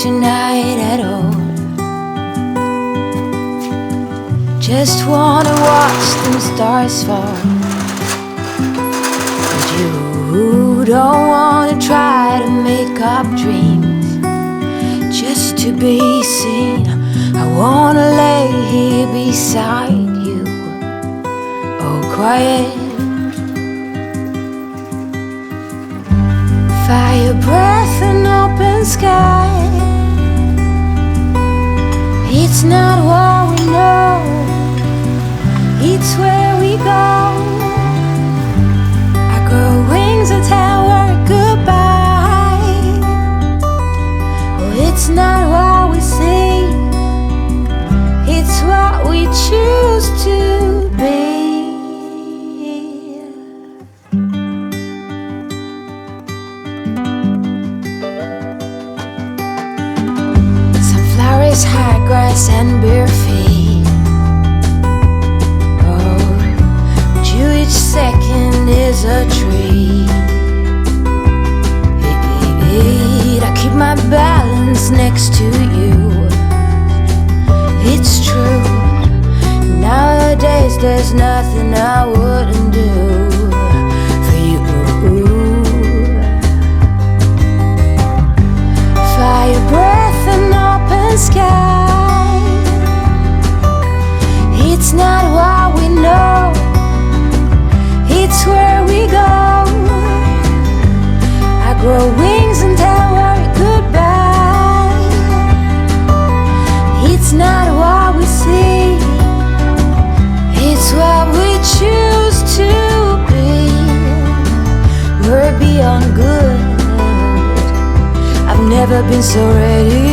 tonight at all. Just wanna watch them stars fall. But you don't wanna try to make up dreams just to be seen. I wanna lay here beside you, all quiet. Fire breath and open sky. It's not what we know, it's where we go. I grow wings and tell her goodbye. Oh, it's not what we see, it's what we choose to be. Sunflowers, high grass and bare feet. Oh, but you each second is a treat. I keep my balance next to you. It's true, nowadays there's nothing I wouldn't do for you. Fire breath and open sky. It's not what we know, it's where we go. I grow wings and tell her goodbye. It's not what we see, it's what we choose to be. We're beyond good, I've never been so ready